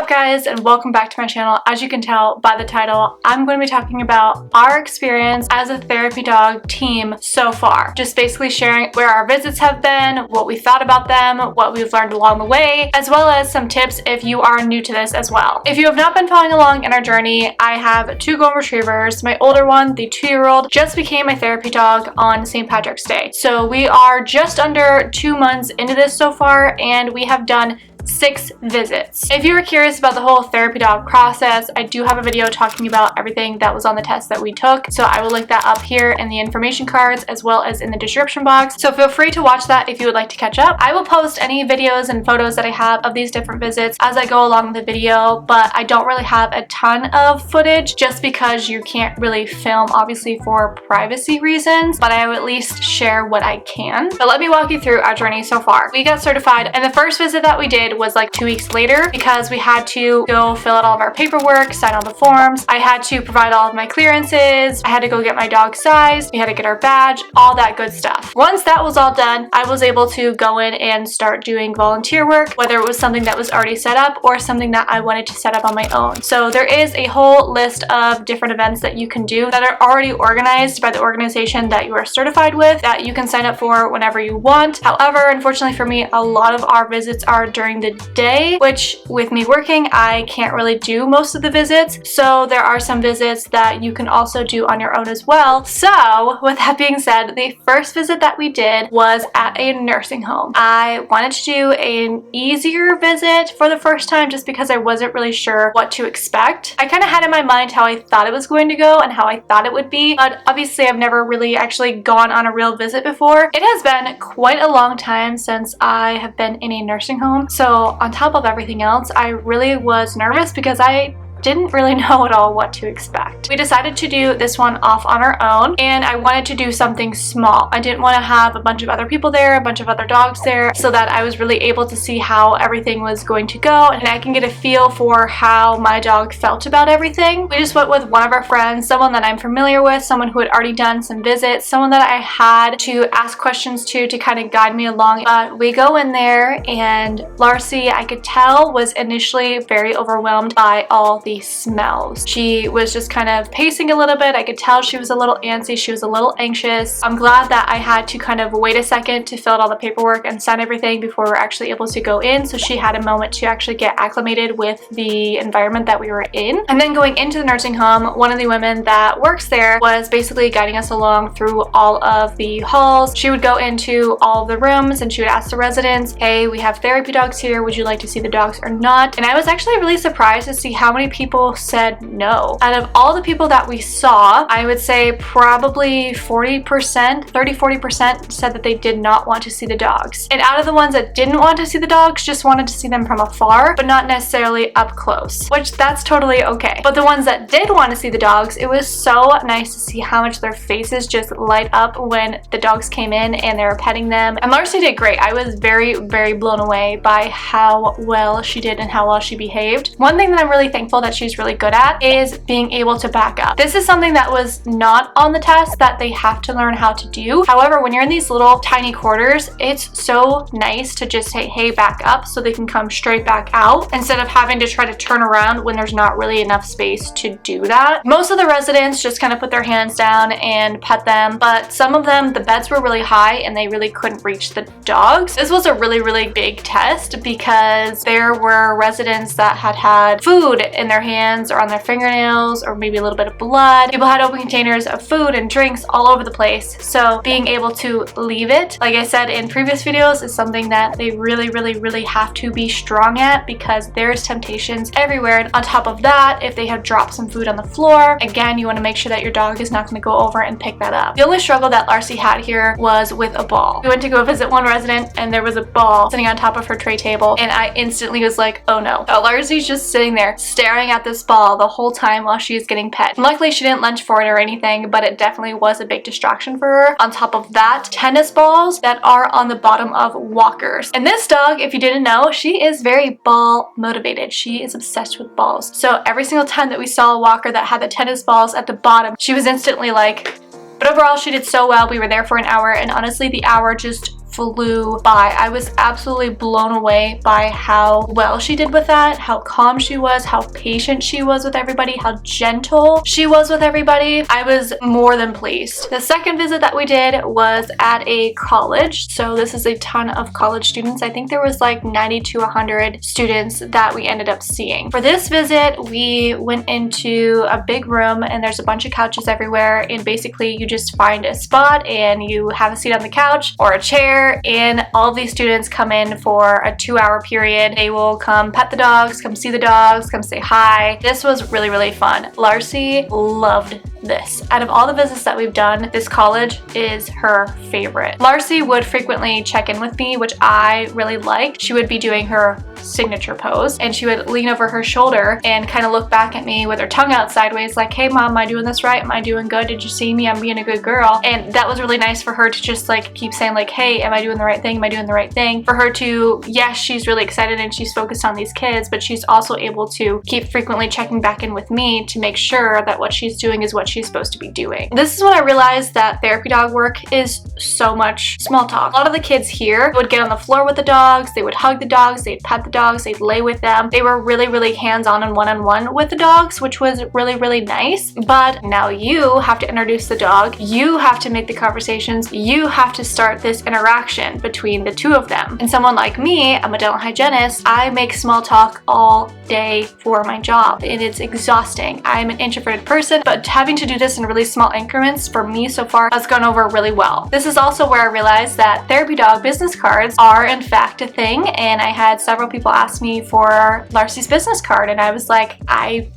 up, guys, and welcome back to my channel. As you can tell by the title, I'm going to be talking about our experience as a therapy dog team so far. Just basically sharing where our visits have been, what we thought about them, what we've learned along the way, as well as some tips if you are new to this as well. If you have not been following along in our journey, I have two golden retrievers. My older one, the 2-year-old, just became my therapy dog on St. Patrick's Day. So we are just under 2 months into this so far, and we have done 6 visits. If you were curious about the whole therapy dog process, I do have a video talking about everything that was on the test that we took, so I will link that up here in the information cards as well as in the description box, so feel free to watch that if you would like to catch up. I will post any videos and photos that I have of these different visits as I go along the video, but I don't really have a ton of footage just because you can't really film, obviously, for privacy reasons, but I will at least share what I can. But let me walk you through our journey so far. We got certified, and the first visit that we did was like 2 weeks later because we had to go fill out all of our paperwork, sign all the forms. I had to provide all of my clearances. I had to go get my dog size. We had to get our badge, all that good stuff. Once that was all done, I was able to go in and start doing volunteer work, whether it was something that was already set up or something that I wanted to set up on my own. So there is a whole list of different events that you can do that are already organized by the organization that you are certified with that you can sign up for whenever you want. However, unfortunately for me, a lot of our visits are during the day, which with me working, I can't really do most of the visits. So there are some visits that you can also do on your own as well. So with that being said, the first visit that we did was at a nursing home. I wanted to do an easier visit for the first time just because I wasn't really sure what to expect. I kind of had in my mind how I thought it was going to go and how I thought it would be, but obviously I've never really actually gone on a real visit before. It has been quite a long time since I have been in a nursing home. So on top of everything else, I really was nervous because I didn't really know at all what to expect. We decided to do this one off on our own, and I wanted to do something small. I didn't want to have a bunch of other people there, a bunch of other dogs there, so that I was really able to see how everything was going to go and I can get a feel for how my dog felt about everything. We just went with one of our friends, someone that I'm familiar with, someone who had already done some visits, someone that I had to ask questions to kind of guide me along. But we go in there, and LARSEY, I could tell, was initially very overwhelmed by all the smells. She was just kind of pacing a little bit. I could tell she was a little antsy. She was a little anxious. I'm glad that I had to kind of wait a second to fill out all the paperwork and sign everything before we were actually able to go in, so she had a moment to actually get acclimated with the environment that we were in. And then going into the nursing home, one of the women that works there was basically guiding us along through all of the halls. She would go into all of the rooms and she would ask the residents, hey, we have therapy dogs here. Would you like to see the dogs or not? And I was actually really surprised to see how many people said no. Out of all the people that we saw, I would say probably 40%, 30-40% said that they did not want to see the dogs. And out of the ones that didn't want to see the dogs, just wanted to see them from afar, but not necessarily up close, which that's totally okay. But the ones that did want to see the dogs, it was so nice to see how much their faces just light up when the dogs came in and they were petting them. And LARSEY did great. I was very, very blown away by how well she did and how well she behaved. One thing that I'm really thankful that she's really good at is being able to back up. This is something that was not on the test that they have to learn how to do. However, when you're in these little tiny quarters, it's so nice to just say, hey, back up, so they can come straight back out instead of having to try to turn around when there's not really enough space to do that. Most of the residents just kind of put their hands down and pet them, but some of them, the beds were really high and they really couldn't reach the dogs. This was a really, really big test because there were residents that had food in their hands or on their fingernails or maybe a little bit of blood. People had open containers of food and drinks all over the place. So being able to leave it, like I said in previous videos, is something that they really, really, really have to be strong at because there's temptations everywhere. And on top of that, if they have dropped some food on the floor, again, you want to make sure that your dog is not going to go over and pick that up. The only struggle that LARSEY had here was with a ball. We went to go visit one resident and there was a ball sitting on top of her tray table, and I instantly was like, oh no. LARSEY's just sitting there staring at this ball the whole time while she was getting pet. And luckily she didn't lunge for it or anything, but it definitely was a big distraction for her. On top of that, tennis balls that are on the bottom of walkers. And this dog, if you didn't know, she is very ball motivated. She is obsessed with balls. So every single time that we saw a walker that had the tennis balls at the bottom, she was instantly like, but overall she did so well. We were there for an hour, and honestly the hour just flew by. I was absolutely blown away by how well she did with that, how calm she was, how patient she was with everybody, how gentle she was with everybody. I was more than pleased. The second visit that we did was at a college. So this is a ton of college students. I think there was like 90 to 100 students that we ended up seeing. For this visit, we went into a big room and there's a bunch of couches everywhere, and basically you just find a spot and you have a seat on the couch or a chair, and all of these students come in for a 2-hour period. They will come pet the dogs, come see the dogs, come say hi. This was really, really fun. LARSEY loved this. Out of all the visits that we've done, this college is her favorite. LARSEY would frequently check in with me, which I really liked. She would be doing her signature pose and she would lean over her shoulder and kind of look back at me with her tongue out sideways like, hey mom, am I doing this right? Am I doing good? Did you see me? I'm being a good girl. And that was really nice for her to just like keep saying like, hey, am I doing the right thing? Am I doing the right thing? For her to, yes, she's really excited and she's focused on these kids, but she's also able to keep frequently checking back in with me to make sure that what she's doing is what she's supposed to be doing. This is when I realized that therapy dog work is so much small talk. A lot of the kids here would get on the floor with the dogs, they would hug the dogs, they'd pet the dogs, they'd lay with them. They were really, really hands-on and one-on-one with the dogs, which was really, really nice. But now you have to introduce the dog, you have to make the conversations, you have to start this interaction between the two of them. And someone like me, I'm a dental hygienist, I make small talk all day for my job and it's exhausting. I'm an introverted person, but having to do this in really small increments for me so far has gone over really well. This is also where I realized that therapy dog business cards are in fact a thing, and I had several people ask me for LARSEY's business card and I was like, I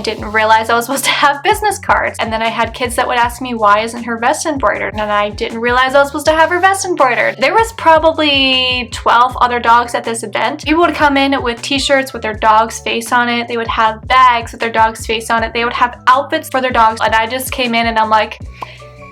didn't realize I was supposed to have business cards. And then I had kids that would ask me, why isn't her vest embroidered? And I didn't realize I was supposed to have her vest embroidered. There was probably 12 other dogs at this event. People would come in with t-shirts with their dog's face on it. They would have bags with their dog's face on it. They would have outfits for their dogs. And I just came in and I'm like,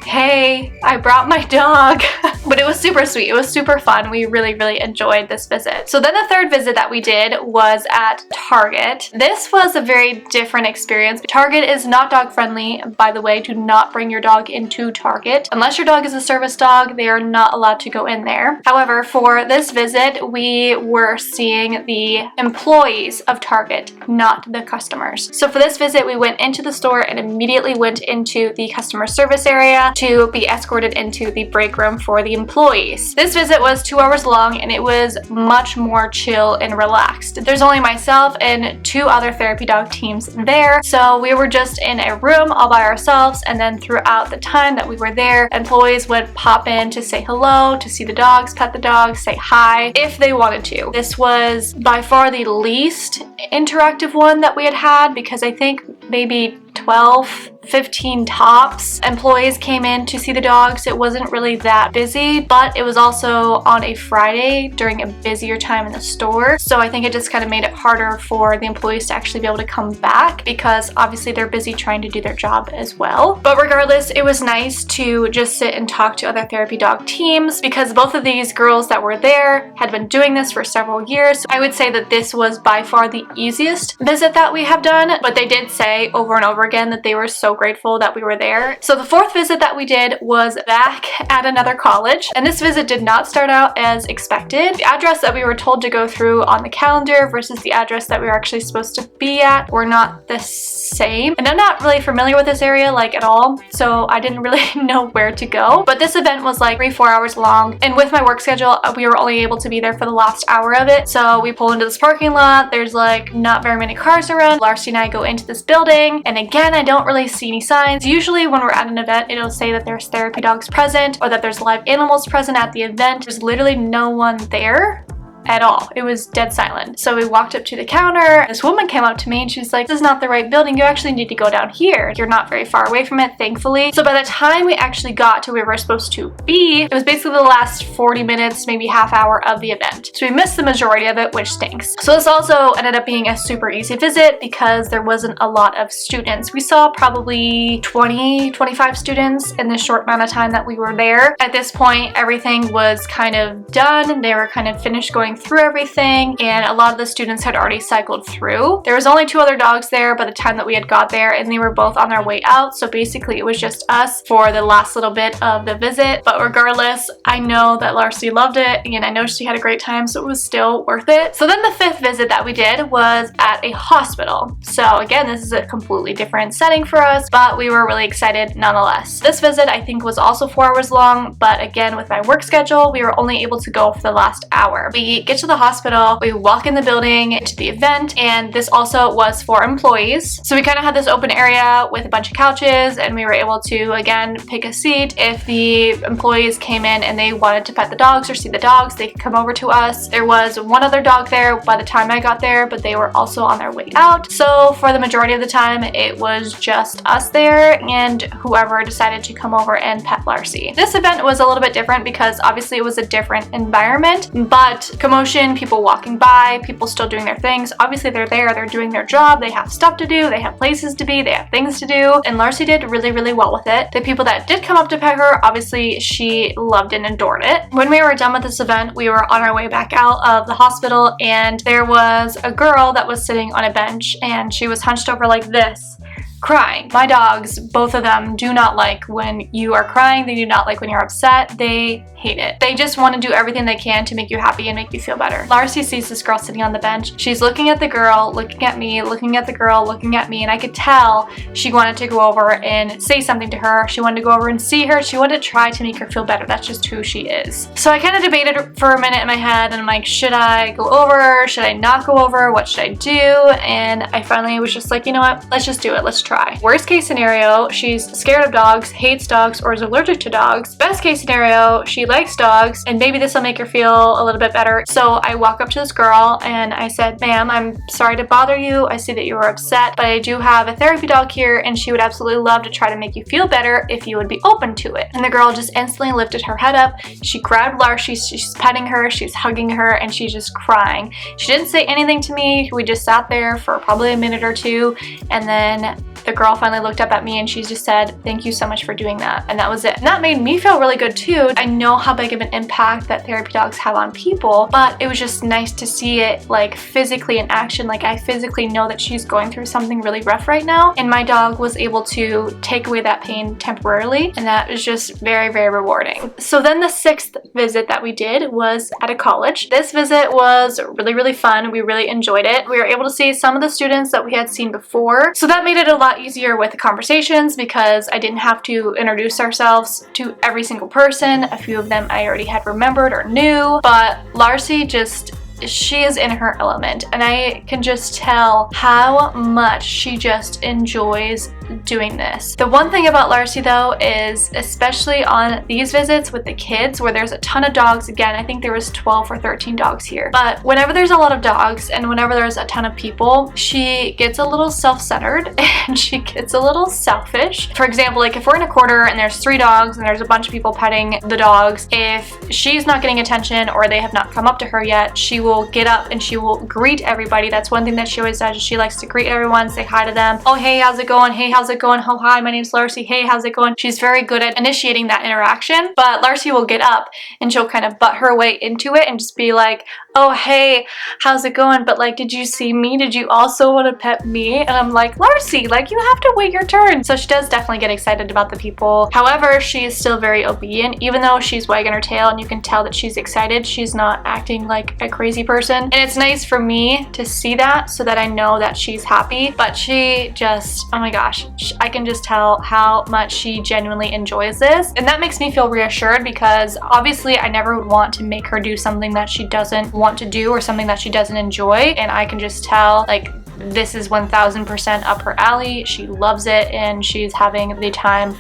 hey, I brought my dog. But it was super sweet. It was super fun. We really, really enjoyed this visit. So then the third visit that we did was at Target. This was a very different experience. Target is not dog friendly. By the way, do not bring your dog into Target. Unless your dog is a service dog, they are not allowed to go in there. However, for this visit, we were seeing the employees of Target, not the customers. So for this visit, we went into the store and immediately went into the customer service area to be escorted into the break room for the employees. This visit was 2 hours long and it was much more chill and relaxed. There's only myself and 2 other therapy dog teams there, so we were just in a room all by ourselves, and then throughout the time that we were there, employees would pop in to say hello, to see the dogs, pet the dogs, say hi if they wanted to. This was by far the least interactive one that we had had, because I think maybe 12, 15 tops employees came in to see the dogs. It wasn't really that busy, but it was also on a Friday during a busier time in the store. So I think it just kind of made it harder for the employees to actually be able to come back, because obviously they're busy trying to do their job as well. But regardless, it was nice to just sit and talk to other therapy dog teams, because both of these girls that were there had been doing this for several years. So I would say that this was by far the easiest visit that we have done, but they did say over and over again that they were so grateful that we were there. So the fourth visit that we did was back at another college, and this visit did not start out as expected. The address that we were told to go through on the calendar versus the address that we were actually supposed to be at were not the same, and I'm not really familiar with this area like at all, so I didn't really know where to go. But this event was like 3-4 hours long, and with my work schedule we were only able to be there for the last hour of it. So we pull into this parking lot, there's like not very many cars around. LARSEY and I go into this building, and again, I don't really see any signs. Usually when we're at an event, it'll say that there's therapy dogs present or that there's live animals present at the event. There's literally no one there at all. It was dead silent. So we walked up to the counter. This woman came up to me and she's like, this is not the right building. You actually need to go down here. You're not very far away from it, thankfully. So by the time we actually got to where we were supposed to be, it was basically the last 40 minutes, maybe half hour of the event. So we missed the majority of it, which stinks. So this also ended up being a super easy visit because there wasn't a lot of students. We saw probably 20-25 students in the short amount of time that we were there. At this point, everything was kind of done. They were kind of finished going going through everything, and a lot of the students had already cycled through. There was only 2 other dogs there by the time that we had got there, and they were both on their way out, so basically it was just us for the last little bit of the visit. But regardless, I know that LARSEY loved it, and I know she had a great time, so it was still worth it. So then the 5th visit that we did was at a hospital. So again, this is a completely different setting for us, but we were really excited nonetheless. This visit I think was also 4 hours long, but again, with my work schedule, we were only able to go for the last hour. We get to the hospital, we walk in the building to the event, and this also was for employees. So we kind of had this open area with a bunch of couches, and we were able to again pick a seat. If the employees came in and they wanted to pet the dogs or see the dogs, they could come over to us. There was 1 other dog there by the time I got there, but they were also on their way out. So for the majority of the time, it was just us there and whoever decided to come over and pet LARSEY. This event was a little bit different because obviously it was a different environment, but commotion, people walking by, people still doing their things. Obviously they're there, they're doing their job, they have stuff to do, they have places to be, they have things to do, and LARSEY did really, really well with it. The people that did come up to pet her, obviously she loved and adored it. When we were done with this event, we were on our way back out of the hospital, and there was a girl that was sitting on a bench, and she was hunched over like this, crying. My dogs, both of them, do not like when you are crying. They do not like when you're upset. They hate it. They just want to do everything they can to make you happy and make you feel better. LARSEY sees this girl sitting on the bench. She's looking at the girl, looking at me, looking at the girl, looking at me, and I could tell she wanted to go over and say something to her. She wanted to go over and see her. She wanted to try to make her feel better. That's just who she is. So I kind of debated for a minute in my head, and I'm like, should I go over? Should I not go over? What should I do? And I finally was just like, you know what? Let's just do it. Let's try. Worst case scenario, she's scared of dogs, hates dogs, or is allergic to dogs. Best case scenario, she likes dogs, and maybe this will make her feel a little bit better. So I walk up to this girl and I said, ma'am, I'm sorry to bother you. I see that you were upset, but I do have a therapy dog here, and she would absolutely love to try to make you feel better if you would be open to it. And the girl just instantly lifted her head up. She grabbed LARSEY, she's petting her, she's hugging her, and she's just crying. She didn't say anything to me. We just sat there for probably a minute or two, and then the girl finally looked up at me and she just said, thank you so much for doing that. And that was it. And that made me feel really good too. I know how big of an impact that therapy dogs have on people, but it was just nice to see it like physically in action. Like I physically know that she's going through something really rough right now, and my dog was able to take away that pain temporarily, and that was just very, very rewarding. So then the 6th visit that we did was at a college. This visit was really, really fun. We really enjoyed it. We were able to see some of the students that we had seen before, so that made it a lot easier with the conversations because I didn't have to introduce ourselves to every single person. A few of them I already had remembered or knew, but LARSEY just, she is in her element, and I can just tell how much she just enjoys doing this. The one thing about LARSEY though is, especially on these visits with the kids where there's a ton of dogs, again I think there was 12 or 13 dogs here, but whenever there's a lot of dogs and whenever there's a ton of people, she gets a little self-centered and she gets a little selfish. For example, like if we're in a quarter and there's 3 dogs and there's a bunch of people petting the dogs, if she's not getting attention or they have not come up to her yet, she will get up and she will greet everybody. That's one thing that she always does. She likes to greet everyone, say hi to them. Oh, hey, how's it going? Hey, how's it going? Oh, hi, my name's LARSEY. Hey, how's it going? She's very good at initiating that interaction, but LARSEY will get up and she'll kind of butt her way into it and just be like, oh, hey, how's it going? But like, did you see me? Did you also want to pet me? And I'm like, LARSEY, like you have to wait your turn. So she does definitely get excited about the people. However, she is still very obedient. Even though she's wagging her tail and you can tell that she's excited, she's not acting like a crazy person. And it's nice for me to see that so that I know that she's happy. But she just, oh my gosh, I can just tell how much she genuinely enjoys this. And that makes me feel reassured because obviously I never would want to make her do something that she doesn't want to do or something that she doesn't enjoy. And I can just tell like this is 1000% up her alley. She loves it and she's having the time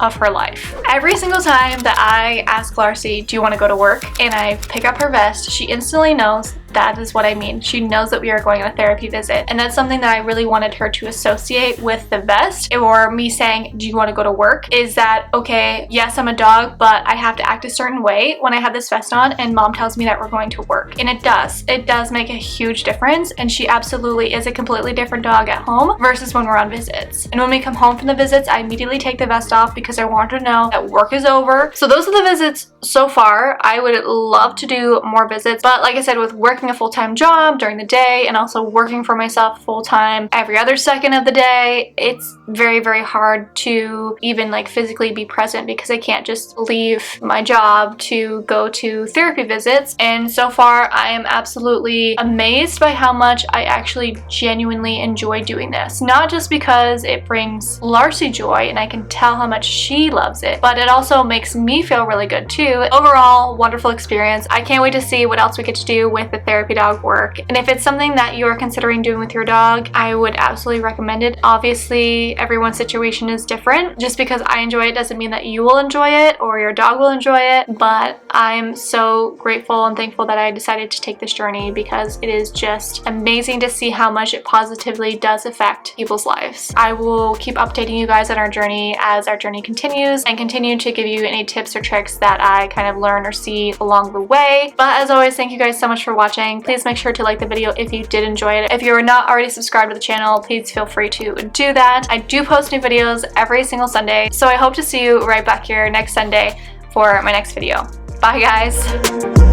of her life. Every single time that I ask LARSEY, do you want to go to work? And I pick up her vest, she instantly knows that is what I mean. She knows that we are going on a therapy visit, and that's something that I really wanted her to associate with the vest, or me saying, do you want to go to work? Is that, okay, yes, I'm a dog, but I have to act a certain way when I have this vest on and mom tells me that we're going to work. And it does make a huge difference, and she absolutely is a completely different dog at home versus when we're on visits. And when we come home from the visits, I immediately take the vest off because I want her to know that work is over. So those are the visits so far. I would love to do more visits, but like I said, with working a full-time job during the day and also working for myself full-time every other second of the day, it's very, very hard to even like physically be present because I can't just leave my job to go to therapy visits. And so far, I am absolutely amazed by how much I actually genuinely enjoy doing this. Not just because it brings LARSEY joy and I can tell how much she loves it, but it also makes me feel really good too. Overall, wonderful experience. I can't wait to see what else we get to do with the therapy dog work. And if it's something that you're considering doing with your dog, I would absolutely recommend it. Obviously, everyone's situation is different. Just because I enjoy it doesn't mean that you will enjoy it or your dog will enjoy it, but I'm so grateful and thankful that I decided to take this journey because it is just amazing to see how much it positively does affect people's lives. I will keep updating you guys on our journey as our journey continues and continue to give you any tips or tricks that I kind of learn or see along the way. But as always, thank you guys so much for watching. Please make sure to like the video if you did enjoy it. If you are not already subscribed to the channel, please feel free to do that. I do post new videos every single Sunday, so I hope to see you right back here next Sunday for my next video. Bye guys!